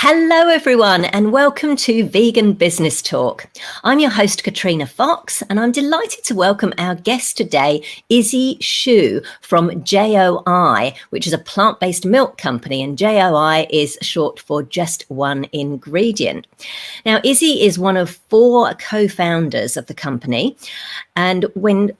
Hello everyone and welcome to Vegan Business Talk. I'm your host Katrina Fox and I'm delighted to welcome our guest today, Izzy Shu from JOI, which is a plant-based milk company, and JOI is short for just one ingredient. Now Izzy is one of 4 co-founders of the company, and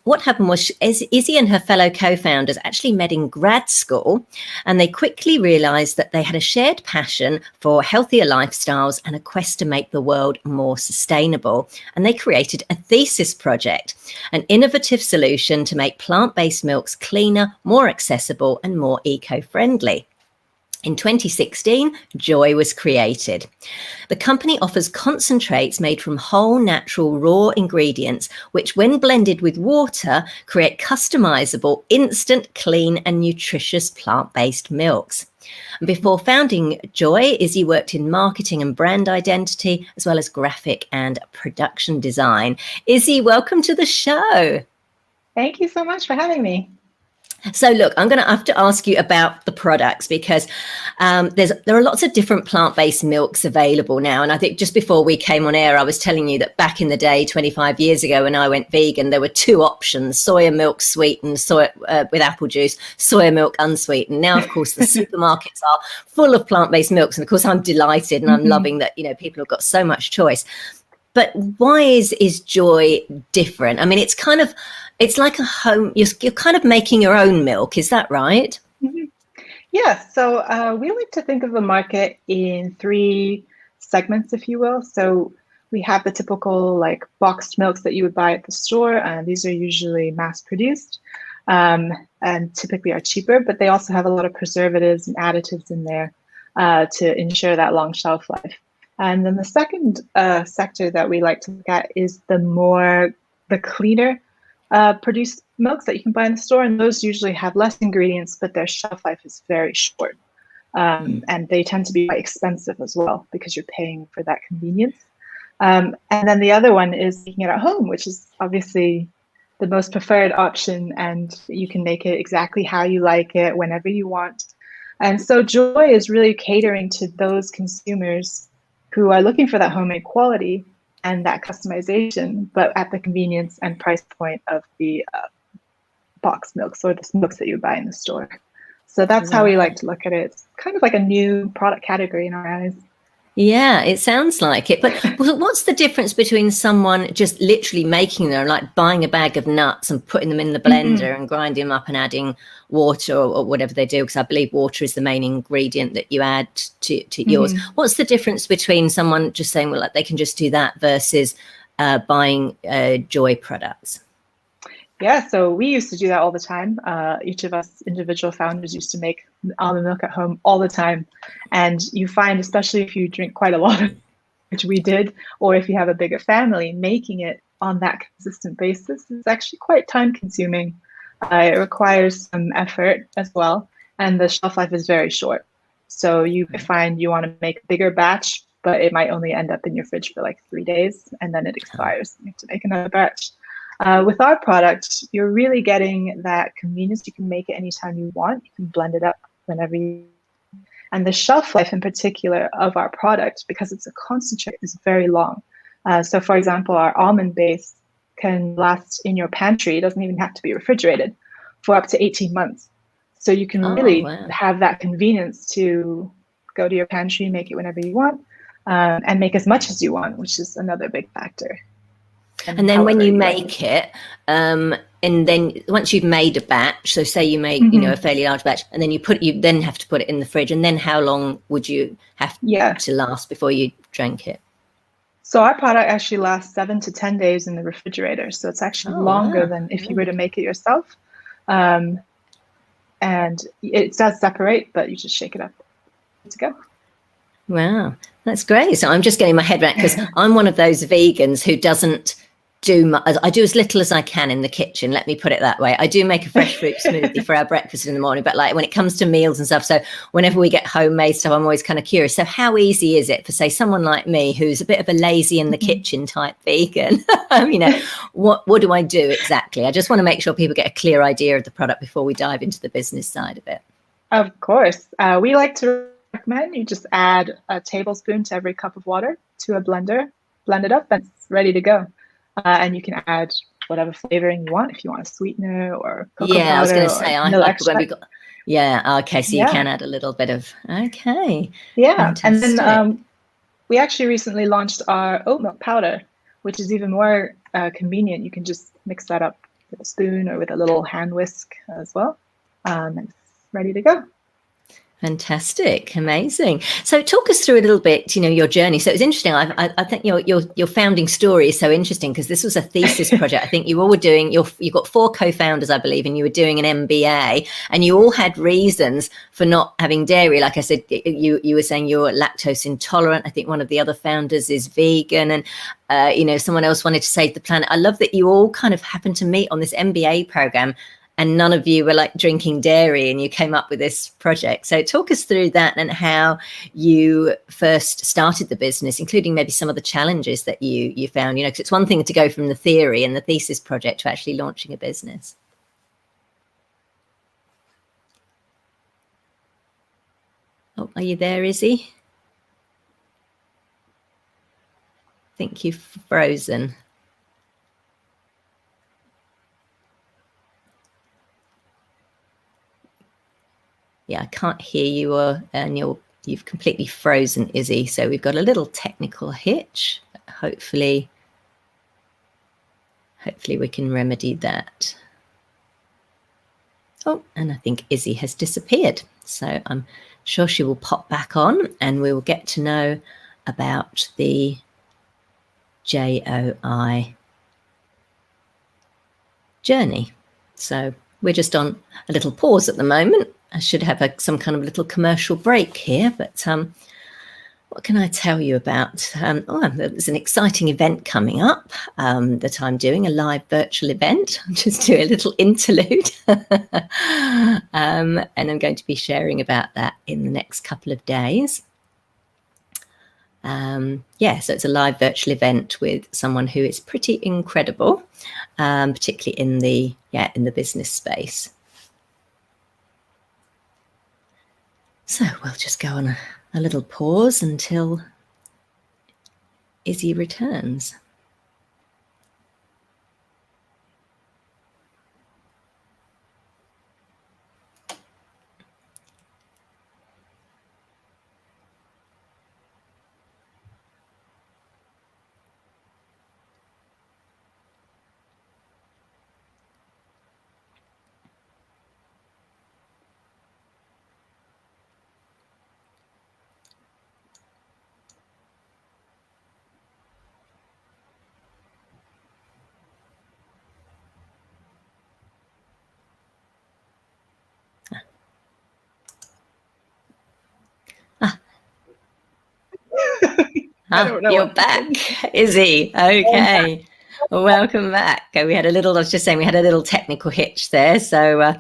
what happened was Izzy and her fellow co-founders actually met in grad school, and they quickly realized that they had a shared passion for healthier lifestyles and a quest to make the world more sustainable. And they created a thesis project, an innovative solution to make plant-based milks cleaner, more accessible, and more eco-friendly. In 2016, JOI was created. The company offers concentrates made from whole, natural, raw ingredients, which when blended with water, create customizable, instant, clean, and nutritious plant-based milks. Before founding JOI, Izzy worked in marketing and brand identity, as well as graphic and production design. Izzy, welcome to the show. Thank you so much for having me. So look, I'm going to have to ask you about the products because there are lots of different plant-based milks available now. And I think just before we came on air, I was telling you that back in the day, 25 years ago, when I went vegan, there were 2 options: soya milk sweetened with apple juice, soya milk unsweetened. Now, of course, the supermarkets are full of plant-based milks. And of course, I'm delighted and I'm loving that, people have got so much choice. But why is JOI different? I mean, it's like a home, you're kind of making your own milk. Is that right? Mm-hmm. Yeah. So we like to think of the market in 3 segments, if you will. So we have the typical boxed milks that you would buy at the store. And these are usually mass produced and typically are cheaper, but they also have a lot of preservatives and additives in there to ensure that long shelf life. And then the second sector that we like to look at is the cleaner produced milks that you can buy in the store, and those usually have less ingredients, but their shelf life is very short. And they tend to be quite expensive as well because you're paying for that convenience. And then the other one is making it at home, which is obviously the most preferred option, and you can make it exactly how you like it, whenever you want. And so JOI is really catering to those consumers who are looking for that homemade quality and that customization, but at the convenience and price point of the box milks or the milks that you buy in the store. So that's how we like to look at it. It's kind of like a new product category in our eyes. Yeah, it sounds like it. But what's the difference between someone just literally making them, like buying a bag of nuts and putting them in the blender and grinding them up and adding water or whatever they do? Because I believe water is the main ingredient that you add to yours. What's the difference between someone just saying, well, like, they can just do that versus buying JOI products? Yeah, so we used to do that all the time. Each of us individual founders used to make almond milk at home all the time. And you find, especially if you drink quite a lot of it, which we did, or if you have a bigger family, making it on that consistent basis is actually quite time consuming. It requires some effort as well. And the shelf life is very short. So you find you want to make a bigger batch, but it might only end up in your fridge for like 3 days and then it expires. You have to make another batch. With our product, you're really getting that convenience. You can make it anytime you want. You can blend it up whenever you. And the shelf life in particular of our product, because it's a concentrate, is very long. So for example, our almond base can last in your pantry. It doesn't even have to be refrigerated for up to 18 months. So you can really have that convenience to go to your pantry, make it whenever you want, and make as much as you want, which is another big factor. And then when you make it, and then once you've made a batch, so say you make, a fairly large batch, and then you then have to put it in the fridge. And then how long would you have to last before you drank it? So our product actually lasts 7 to 10 days in the refrigerator. So it's actually longer than if you were to make it yourself. And it does separate, but you just shake it up to go. Wow, that's great. So I'm just getting my head around, because I'm one of those vegans who doesn't I do as little as I can in the kitchen, let me put it that way. I do make a fresh fruit smoothie for our breakfast in the morning, but like when it comes to meals and stuff, so whenever we get homemade stuff, I'm always kind of curious. So how easy is it for, say, someone like me who's a bit of a lazy in the kitchen type vegan? What do I do exactly? I just want to make sure people get a clear idea of the product before we dive into the business side of it. Of course. We like to recommend you just add a tablespoon to every cup of water to a blender, blend it up, and it's ready to go. And you can add whatever flavoring you want, if you want a sweetener or cocoa Yeah, I was going powder to or say, I vanilla hope when we extract. got, yeah, okay, so you Yeah, can add a little bit of, okay, yeah. And then fantastic. we actually recently launched our oat milk powder, which is even more convenient. You can just mix that up with a spoon or with a little hand whisk as well. And it's ready to go. Fantastic, amazing. So, talk us through a little bit, your journey. So, it's interesting. I think your founding story is so interesting because this was a thesis project. I think you all were doing. You got 4 co-founders, I believe, and you were doing an MBA, and you all had reasons for not having dairy. Like I said, you were saying you're lactose intolerant. I think one of the other founders is vegan, and someone else wanted to save the planet. I love that you all kind of happened to meet on this MBA program and none of you were like drinking dairy and you came up with this project. So talk us through that and how you first started the business, including maybe some of the challenges that you found, because it's one thing to go from the theory and the thesis project to actually launching a business. Oh, are you there, Izzy? I think you've frozen. Yeah, I can't hear you, and you've completely frozen, Izzy. So we've got a little technical hitch. Hopefully we can remedy that. Oh, and I think Izzy has disappeared. So I'm sure she will pop back on and we will get to know about the JOI journey. So we're just on a little pause at the moment. I should have some kind of little commercial break here, but what can I tell you about? There's an exciting event coming up that I'm doing, a live virtual event. I'll just do a little interlude. And I'm going to be sharing about that in the next couple of days. So it's a live virtual event with someone who is pretty incredible, particularly in the business space. So we'll just go on a little pause until Izzy returns. You're back, Izzy. Okay. Welcome back. I was just saying we had a little technical hitch there, so I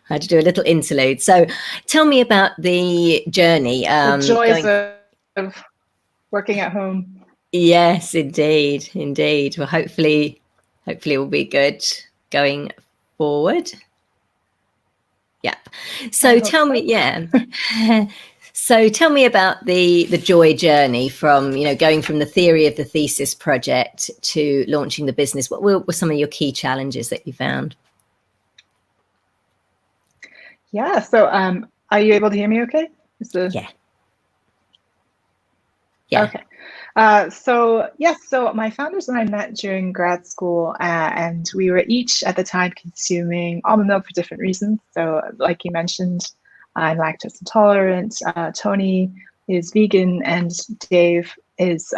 had to do a little interlude. So tell me about the journey. The joys of working at home. Yes, indeed. Well, hopefully it will be good going forward. Yep. So tell me, So tell me about the JOI journey from, going from the theory of the thesis project to launching the business. What were some of your key challenges that you found? Yeah. So are you able to hear me okay? Yeah. Okay. So my founders and I met during grad school, and we were each at the time consuming almond milk for different reasons. So like you mentioned, I'm lactose intolerant, Tony is vegan, and Dave is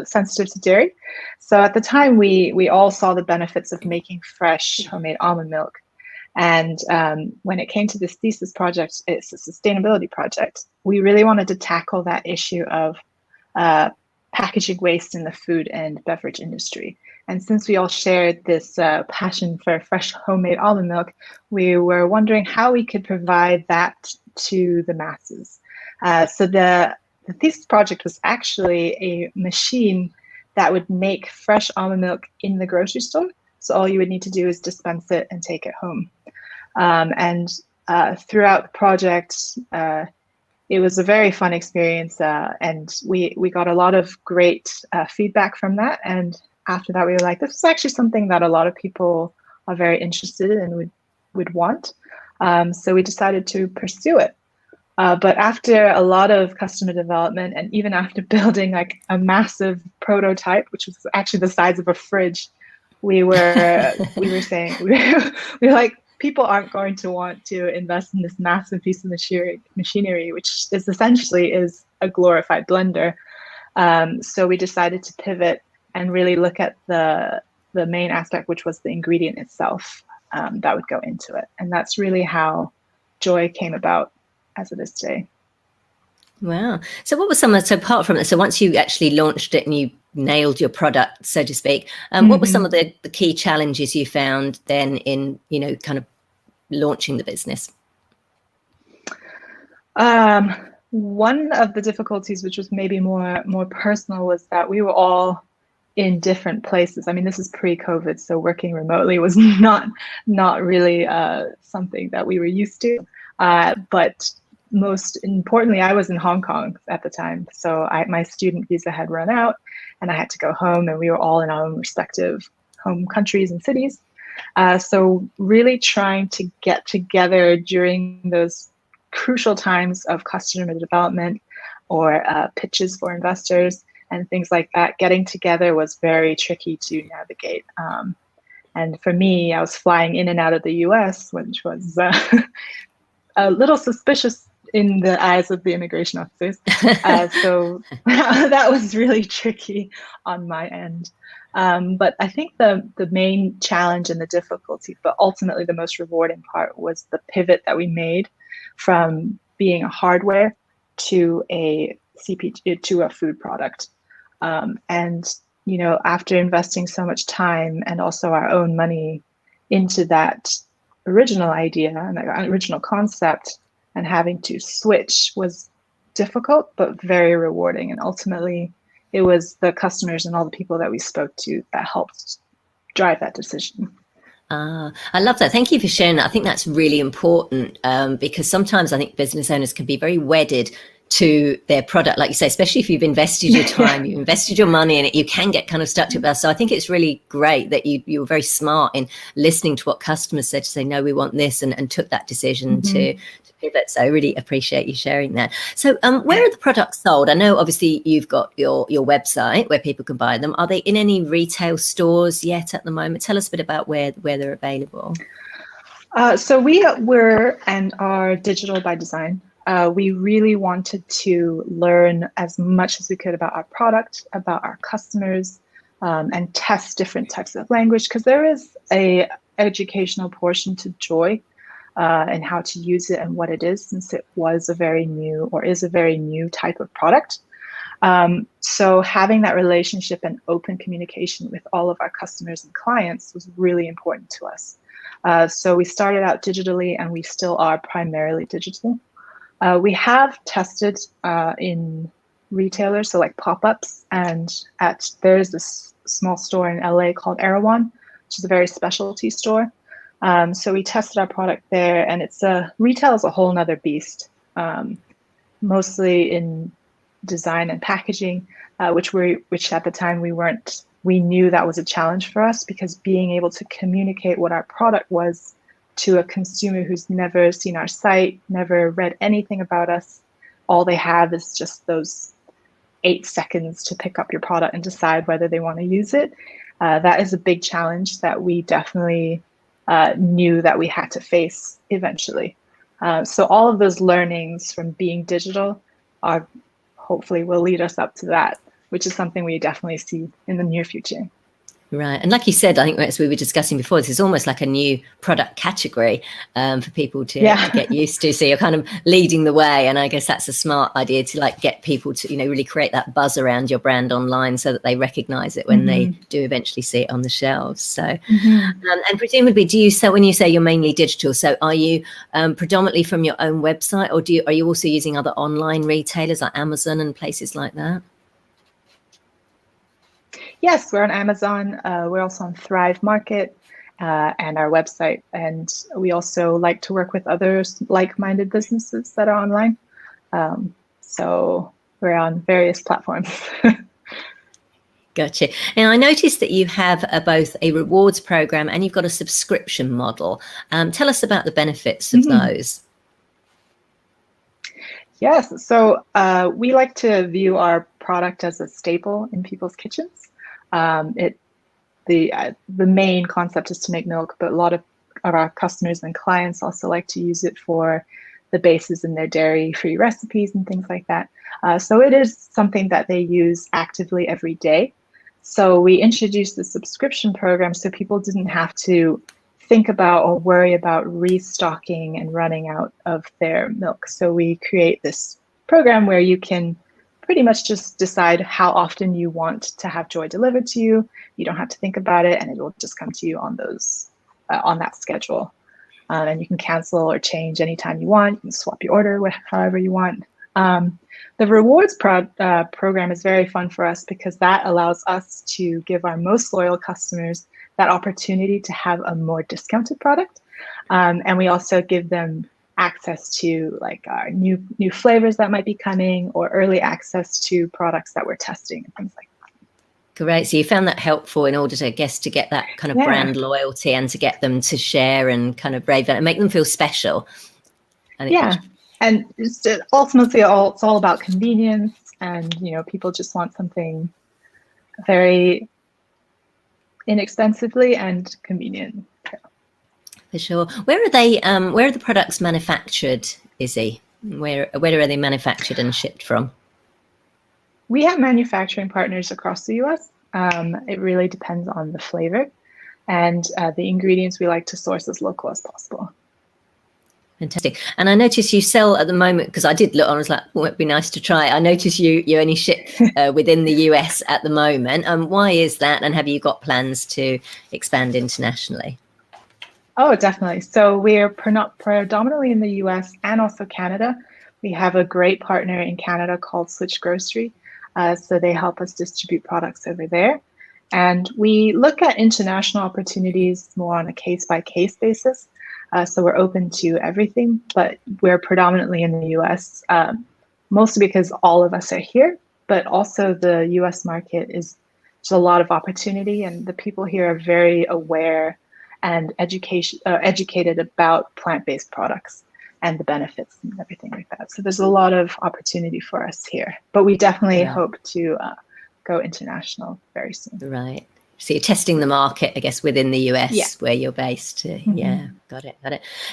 sensitive to dairy. So at the time, we all saw the benefits of making fresh homemade almond milk. And when it came to this thesis project, it's a sustainability project. We really wanted to tackle that issue of packaging waste in the food and beverage industry. And since we all shared this passion for fresh homemade almond milk, we were wondering how we could provide that to the masses. So the thesis project was actually a machine that would make fresh almond milk in the grocery store. So all you would need to do is dispense it and take it home. And throughout the project, it was a very fun experience, and we got a lot of great feedback from that. And after that, we were like, this is actually something that a lot of people are very interested in and would want. So we decided to pursue it. But after a lot of customer development, and even after building like a massive prototype, which was actually the size of a fridge, we were saying we were like, people aren't going to want to invest in this massive piece of machinery, which is essentially is a glorified blender. So we decided to pivot and really look at the main aspect, which was the ingredient itself that would go into it. And that's really how JOI came about as it is today. Wow. So what was some of, so apart from that, so once you actually launched it and you nailed your product, so to speak, what were some of the key challenges you found then in, you know, kind of launching the business? One of the difficulties, which was maybe more personal, was that we were all in different places. I mean, this is pre-COVID, so working remotely was not really something that we were used to. But most importantly, I was in Hong Kong at the time, so my student visa had run out, and I had to go home, and we were all in our own respective home countries and cities. So really trying to get together during those crucial times of customer development or pitches for investors and things like that, getting together was very tricky to navigate. And for me, I was flying in and out of the US, which was a little suspicious in the eyes of the immigration officers. So that was really tricky on my end. But I think the main challenge and the difficulty, but ultimately the most rewarding part, was the pivot that we made from being a hardware to a CPG, to a food product. And, you know, after investing so much time and also our own money into that original idea and that original concept, and having to switch was difficult, but very rewarding. And ultimately, it was the customers and all the people that we spoke to that helped drive that decision. I love that. Thank you for sharing that. I think that's really important because sometimes I think business owners can be very wedded to their product, like you say, especially if you've invested your time, you've invested your money in it, you can get kind of stuck to it. So I think it's really great that you were very smart in listening to what customers said to say, no, we want this, and took that decision to pivot. So I really appreciate you sharing that. So where are the products sold? I know obviously you've got your website where people can buy them. Are they in any retail stores yet at the moment? Tell us a bit about where they're available. So we were and are digital by design. We really wanted to learn as much as we could about our product, about our customers, and test different types of language, because there is a educational portion to JOI and how to use it and what it is, since it was a very new, or is a very new type of product. So having that relationship and open communication with all of our customers and clients was really important to us. So we started out digitally, and we still are primarily digital. We have tested in retailers, so like pop-ups, and there's this small store in LA called Erewhon, which is a very specialty store. So we tested our product there, and retail is a whole nother beast, mostly in design and packaging, which at the time we knew that was a challenge for us, because being able to communicate what our product was to a consumer who's never seen our site, never read anything about us, all they have is just those 8 seconds to pick up your product and decide whether they want to use it. That is a big challenge that we definitely knew that we had to face eventually. So all of those learnings from being digital hopefully will lead us up to that, which is something we definitely see in the near future. Right. And like you said, I think as we were discussing before, this is almost like a new product category for people to get used to. So you're kind of leading the way. And I guess that's a smart idea to like get people to, you know, really create that buzz around your brand online so that they recognize it when they do eventually see it on the shelves. So, and presumably, when you say you're mainly digital, so are you predominantly from your own website, or are you also using other online retailers like Amazon and places like that? Yes, we're on Amazon. We're also on Thrive Market and our website. And we also like to work with other like-minded businesses that are online. So we're on various platforms. Gotcha. And I noticed that you have both a rewards program and you've got a subscription model. Tell us about the benefits of those. Yes. So we like to view our product as a staple in people's kitchens. The main concept is to make milk, but a lot of our customers and clients also like to use it for the bases in their dairy-free recipes and things like that. So it is something that they use actively every day. So we introduced the subscription program so people didn't have to think about or worry about restocking and running out of their milk. So we create this program where you can pretty much just decide how often you want to have Joy delivered to you. You don't have to think about it, and it will just come to you on those on that schedule. And you can cancel or change anytime you want. You can swap your order however you want. The rewards program is very fun for us because that allows us to give our most loyal customers that opportunity to have a more discounted product. And we also give them access to like our new flavors that might be coming, or early access to products that we're testing and things like that. Great. So you found that helpful in order to, I guess, to get that kind of brand loyalty and to get them to share and kind of rave and make them feel special. And it's ultimately it's all about convenience, and people just want something very inexpensively and convenient. For sure. Where are they? Where are the products manufactured, Izzy? Where are they manufactured and shipped from? We have manufacturing partners across the U.S. It really depends on the flavor, and the ingredients we like to source as local as possible. Fantastic. And I notice you sell at the moment, because I did look, I was like, oh, it'd be nice to try. I notice you only ship within the US at the moment. Why is that? And have you got plans to expand internationally? Oh, definitely. So we're predominantly in the US and also Canada. We have a great partner in Canada called Switch Grocery. So they help us distribute products over there. And we look at international opportunities more on a case-by-case basis. So we're open to everything, but we're predominantly in the US, mostly because all of us are here, but also the US market is just a lot of opportunity, and the people here are very aware and educated about plant-based products and the benefits and everything like that. So there's a lot of opportunity for us here, but we definitely hope to go international very soon. Right. So you're testing the market, I guess, within the US where you're based. Yeah, got it.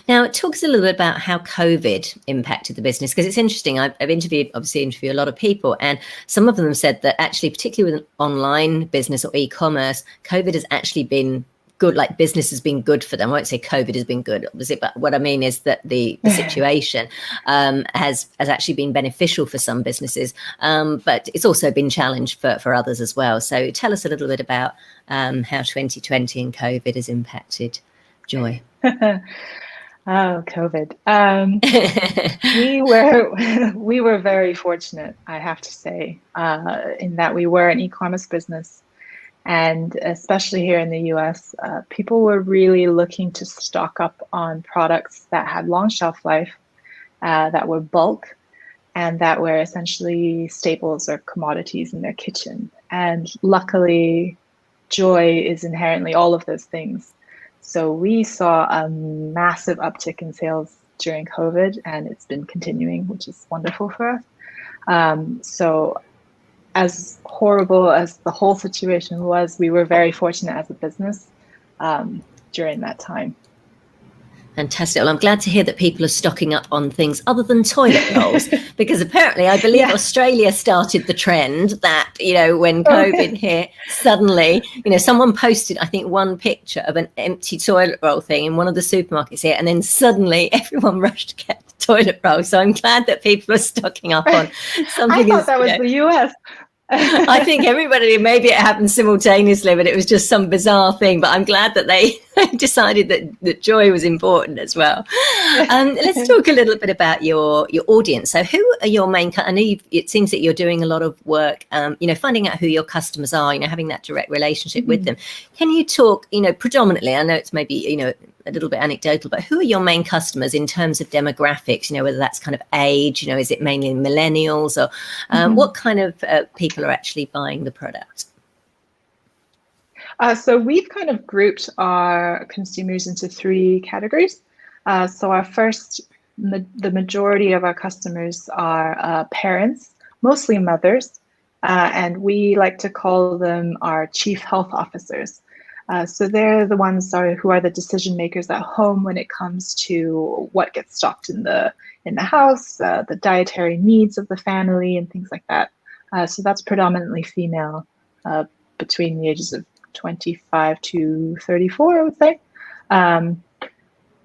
Now, talk us a little bit about how COVID impacted the business, because it's interesting. I've interviewed a lot of people, and some of them said that actually, particularly with an online business or e-commerce, COVID has actually been good. Like business has been good for them. I won't say COVID has been good, obviously, but what I mean is that the situation has actually been beneficial for some businesses, but it's also been challenged for others as well. So tell us a little bit about how 2020 and COVID has impacted Joy. Oh, COVID. We were very fortunate, I have to say, in that we were an e-commerce business. And especially here in the US, people were really looking to stock up on products that had long shelf life, that were bulk, and that were essentially staples or commodities in their kitchen. And luckily, Joy is inherently all of those things. So we saw a massive uptick in sales during COVID, and it's been continuing, which is wonderful for us. So as horrible as the whole situation was, we were very fortunate as a business during that time. Fantastic. Well, I'm glad to hear that people are stocking up on things other than toilet rolls, because apparently I believe Australia started the trend that, when COVID hit, suddenly, someone posted, I think, one picture of an empty toilet roll thing in one of the supermarkets here, and then suddenly everyone rushed to get the toilet roll. So I'm glad that people are stocking up on something. I thought that was the US. I think everybody, maybe it happened simultaneously, but it was just some bizarre thing. But I'm glad that they decided that Joy was important as well. Let's talk a little bit about your audience. So who are your main, I know it seems that you're doing a lot of work, finding out who your customers are, having that direct relationship with them. Can you talk, predominantly, I know it's maybe, a little bit anecdotal, but who are your main customers in terms of demographics? You know, whether that's kind of age, you know, is it mainly millennials, or what kind of people are actually buying the product? So we've kind of grouped our consumers into three categories. So our first, the majority of our customers are parents, mostly mothers, and we like to call them our chief health officers. So they're the ones who are the decision makers at home when it comes to what gets stocked in the house, the dietary needs of the family, and things like that. So that's predominantly female, between the ages of 25 to 34, I would say.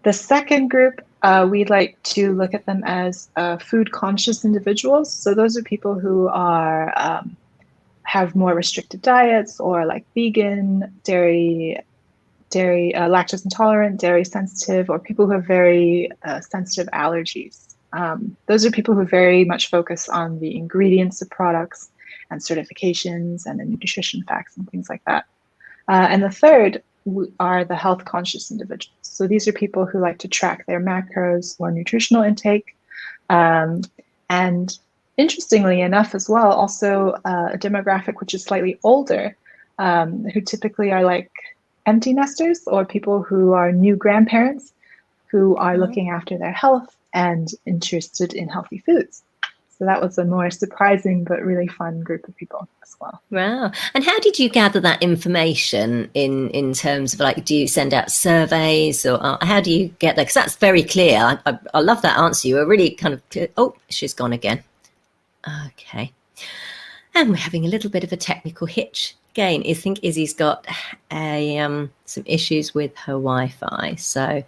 The second group, we like to look at them as food conscious individuals. So those are people who are have more restricted diets, or like vegan, dairy, lactose intolerant, dairy sensitive, or people who have very sensitive allergies. Those are people who very much focus on the ingredients of products and certifications and the nutrition facts and things like that. And the third are the health conscious individuals. So these are people who like to track their macros or nutritional intake. And interestingly enough as well, also a demographic which is slightly older, who typically are like empty nesters, or people who are new grandparents who are looking after their health and interested in healthy foods. So that was a more surprising but really fun group of people as well. Wow. And how did you gather that information in terms of, like, do you send out surveys, or how do you get that? Because that's very clear. I love that answer. You were really kind of clear. Oh, she's gone again. Okay. And we're having a little bit of a technical hitch again. I think Izzy's got some issues with her Wi-Fi. So I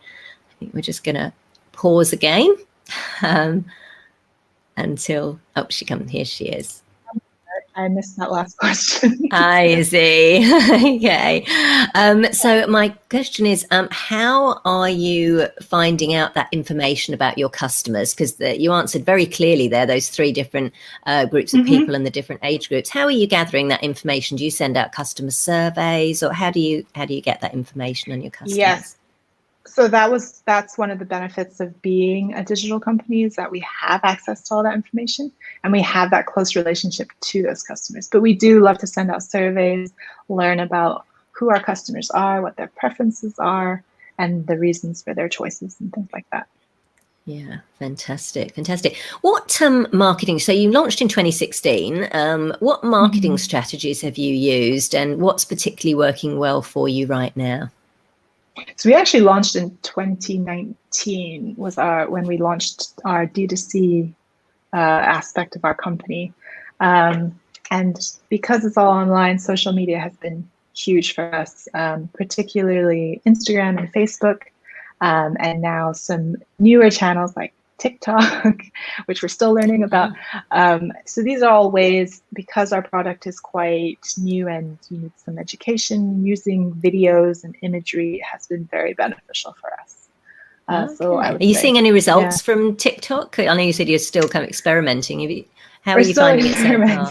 think we're just going to pause again until, oh, here she is. I missed that last question. Hi, Izzy. Okay. So my question is, how are you finding out that information about your customers? Because you answered very clearly there, those three different groups of people and the different age groups. How are you gathering that information? Do you send out customer surveys, or how do you get that information on your customers? Yes. So that's one of the benefits of being a digital company, is that we have access to all that information and we have that close relationship to those customers. But we do love to send out surveys, learn about who our customers are, what their preferences are, and the reasons for their choices and things like that. Yeah, fantastic. What marketing, so you launched in 2016, what marketing strategies have you used, and what's particularly working well for you right now? So we actually launched in 2019 when we launched our D2C aspect of our company. And because it's all online, social media has been huge for us, particularly Instagram and Facebook, and now some newer channels like TikTok, which we're still learning about. So these are all ways, because our product is quite new and you need some education, using videos and imagery has been very beneficial for us. So are you seeing any results from TikTok? I know you said you're still kind of experimenting. How are you finding it so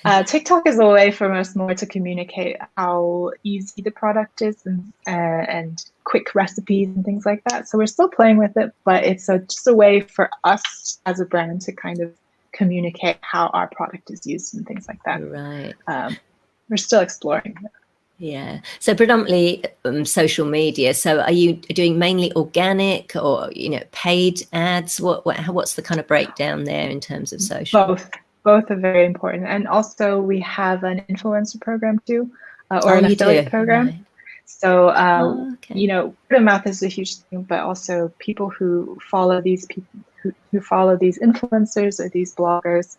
far? TikTok is a way for us more to communicate how easy the product is, and quick recipes and things like that. So we're still playing with it, but it's just a way for us as a brand to kind of communicate how our product is used and things like that. Right. We're still exploring it. Yeah. So predominantly social media. So are you doing mainly organic, or paid ads? What's the kind of breakdown there in terms of social? Both are very important. And also we have an influencer program too, or an affiliate program. Right. So, word of mouth is a huge thing, but also people who follow these people, who follow these influencers or these bloggers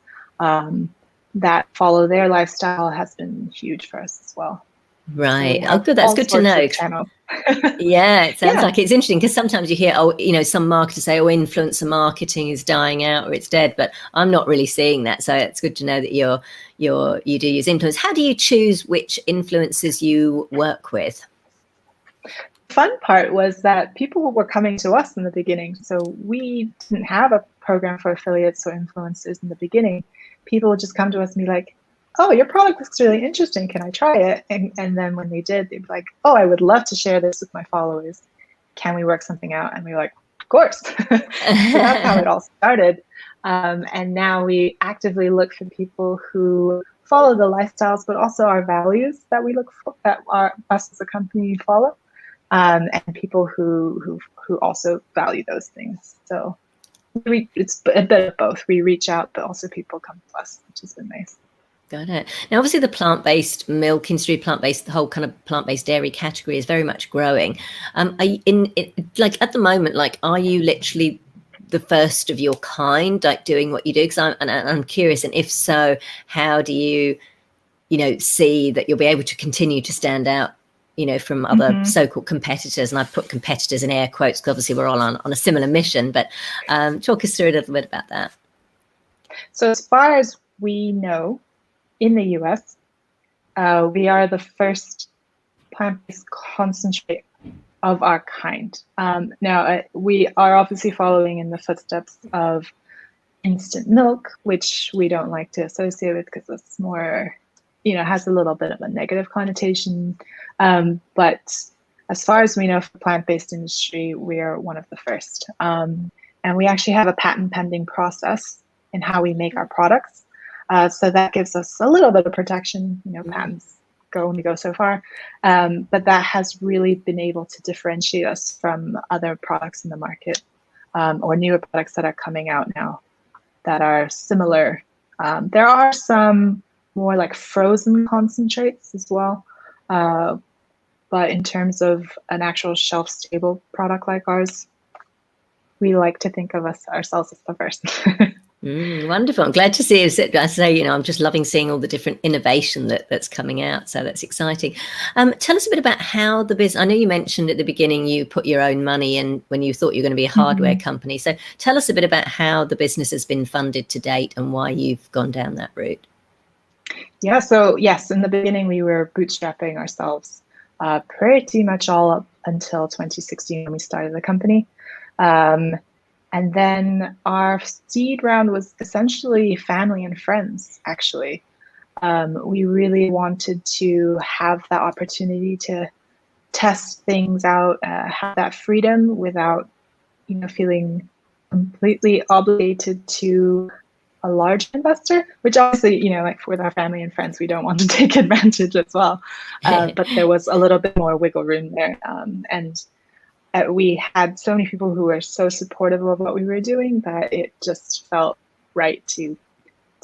that follow their lifestyle has been huge for us as well. Right. So good. That's good to know. Yeah, it sounds like it's interesting, because sometimes you hear, some marketers say, influencer marketing is dying out or it's dead, but I'm not really seeing that. So it's good to know that you do use influence. How do you choose which influencers you work with? The fun part was that people were coming to us in the beginning. So we didn't have a program for affiliates or influencers in the beginning. People would just come to us and be like, oh, your product looks really interesting. Can I try it? And then when they did, they'd be like, oh, I would love to share this with my followers. can we work something out? And we were like, of course. So that's how it all started. And now we actively look for people who follow the lifestyles, but also our values that we look for, that us as a company follow, and people who also value those things. So it's a bit of both. We reach out, but also people come to us, which has been nice. Got it. Now, obviously, the plant-based milk industry, plant-based, the whole kind of plant-based dairy category is very much growing. Are you like at the moment, like, are you literally the first of your kind, like doing what you do? Because I'm curious, and if so, how do you see that you'll be able to continue to stand out, from other so-called competitors? And I put competitors in air quotes because obviously we're all on a similar mission. But talk us through a little bit about that. So as far as we know, in the US, we are the first plant-based concentrate of our kind. Now, we are obviously following in the footsteps of instant milk, which we don't like to associate with because it's more, has a little bit of a negative connotation. But as far as we know, for the plant-based industry, we are one of the first. And we actually have a patent pending process in how we make our products. So that gives us a little bit of protection. Patents only go so far, but that has really been able to differentiate us from other products in the market, or newer products that are coming out now that are similar. There are some more like frozen concentrates as well, but in terms of an actual shelf-stable product like ours, we like to think of ourselves as the first. Wonderful. I'm glad to see. As I say, I'm just loving seeing all the different innovation that's coming out. So that's exciting. Tell us a bit about how the business, I know you mentioned at the beginning you put your own money in when you thought you were going to be a hardware company. So tell us a bit about how the business has been funded to date and why you've gone down that route. Yeah, so yes, in the beginning we were bootstrapping ourselves pretty much all up until 2016 when we started the company. And then our seed round was essentially family and friends, actually. We really wanted to have that opportunity to test things out, have that freedom without, feeling completely obligated to a large investor, which obviously, like with our family and friends, we don't want to take advantage as well. But there was a little bit more wiggle room there. And we had so many people who were so supportive of what we were doing that it just felt right to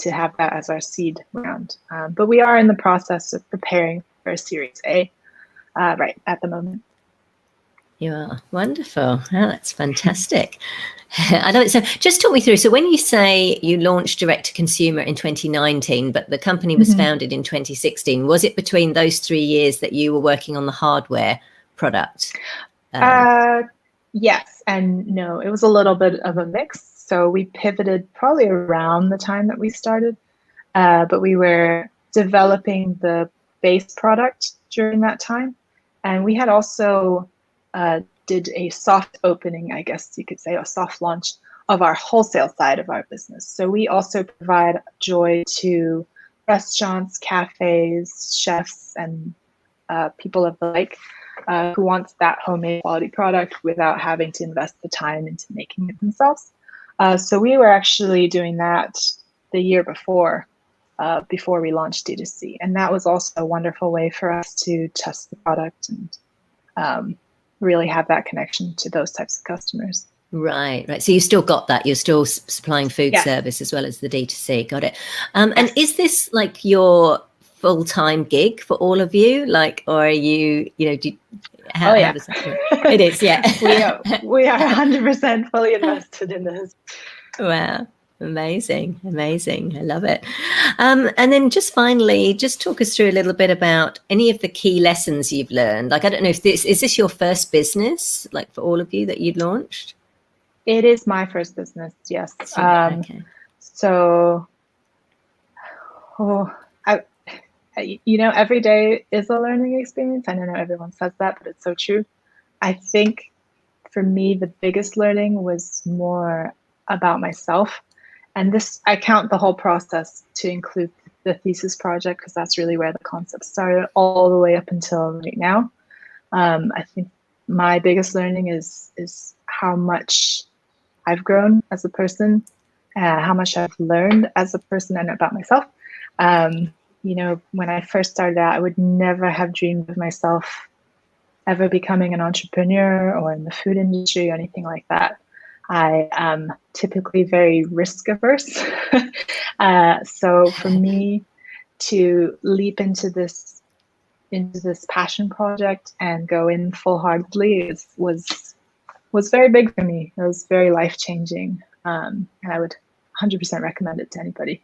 have that as our seed round. But we are in the process of preparing for a Series A right at the moment. You are wonderful. Oh, that's fantastic. So just talk me through. So when you say you launched direct to consumer in 2019, but the company was founded in 2016, was it between those 3 years that you were working on the hardware product? Yes and no. It was a little bit of a mix. So we pivoted probably around the time that we started, but we were developing the base product during that time. And we had also did a soft opening, I guess you could say, a soft launch of our wholesale side of our business. So we also provide JOI to restaurants, cafes, chefs, and people of the like. Who wants that homemade quality product without having to invest the time into making it themselves. So we were actually doing that the year before we launched D2C. And that was also a wonderful way for us to test the product and really have that connection to those types of customers. Right. So you still got that. You're still supplying food service as well as the D2C. Got it. And is this like your full-time gig for all of you, like, or are you how does that work? It is, yeah. we are 100% fully invested in this. Wow, amazing I love it. And then just finally, just talk us through a little bit about any of the key lessons you've learned. Like, I don't know if is this your first business, like for all of you, that you'd launched? It is my first business, yes. Okay. So every day is a learning experience. I know not everyone says that, but it's so true. I think for me, the biggest learning was more about myself. And this, I count the whole process to include the thesis project, because that's really where the concept started all the way up until right now. I think my biggest learning is how much I've grown as a person, how much I've learned as a person and about myself. When I first started out, I would never have dreamed of myself ever becoming an entrepreneur or in the food industry or anything like that. I am typically very risk averse. So for me to leap into this passion project and go in full-heartedly was very big for me. It was very life-changing, and I would 100% recommend it to anybody.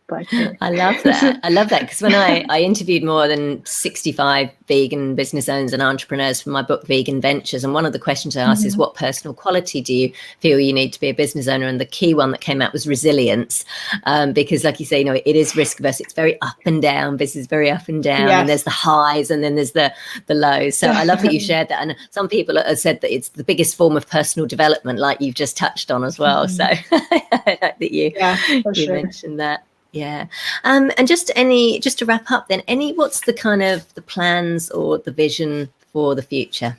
But I love that. I love that, because when I interviewed more than 65 vegan business owners and entrepreneurs for my book, Vegan Ventures, and one of the questions I asked is, what personal quality do you feel you need to be a business owner? And the key one that came out was resilience, because like you say, it is risk averse. It's very up and down. Business is very up and down, and there's the highs and then there's the lows. So I love that you shared that. And some people have said that it's the biggest form of personal development, like you've just touched on as well. So I like that you mentioned that. Yeah. And just to wrap up then, what's the kind of the plans or the vision for the future?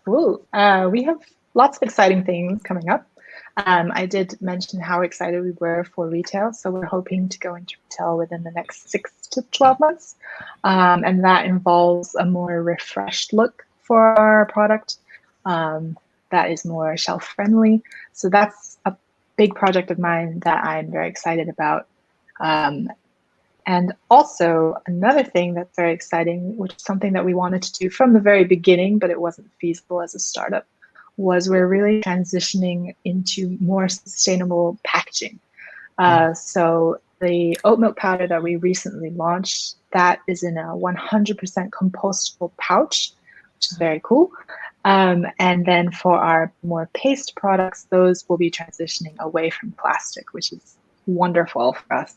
We have lots of exciting things coming up. I did mention how excited we were for retail. So we're hoping to go into retail within the next 6 to 12 months. And that involves a more refreshed look for our product that is more shelf friendly. So that's a big project of mine that I'm very excited about. And also another thing that's very exciting, which is something that we wanted to do from the very beginning, but it wasn't feasible as a startup, was we're really transitioning into more sustainable packaging. So the oat milk powder that we recently launched, that is in a 100% compostable pouch, which is very cool. And then for our more paste products, those will be transitioning away from plastic, which is wonderful for us.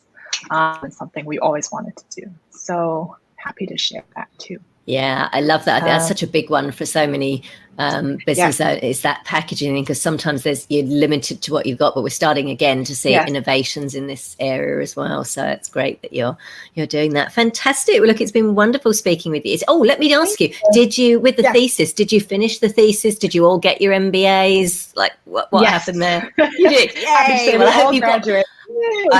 And something we always wanted to do. So happy to share that too. Yeah, I love that. That's such a big one for so many business owners, is that packaging, because sometimes you're limited to what you've got, but we're starting again to see innovations in this area as well. So it's great that you're doing that. Fantastic. Well, look, it's been wonderful speaking with you. Let me ask you, did you, with the thesis, did you finish the thesis? Did you all get your MBAs? Like what happened there? You did. Yay. Well, I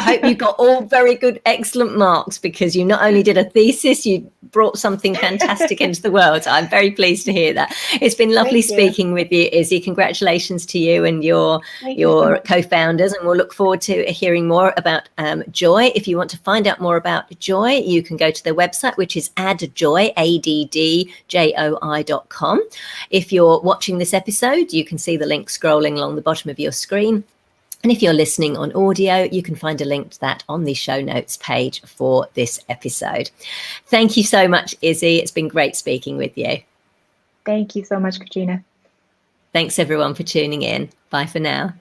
hope you got all very good, excellent marks, because you not only did a thesis, you brought something fantastic into the world. So I'm very pleased to hear that. It's been lovely speaking with you, Izzy. Congratulations to you and your co-founders, and we'll look forward to hearing more about JOI. If you want to find out more about JOI, you can go to their website, which is addjoi, addjoi.com. If you're watching this episode, you can see the link scrolling along the bottom of your screen. And if you're listening on audio, you can find a link to that on the show notes page for this episode. Thank you so much, Izzy. It's been great speaking with you. Thank you so much, Katrina. Thanks, everyone, for tuning in. Bye for now.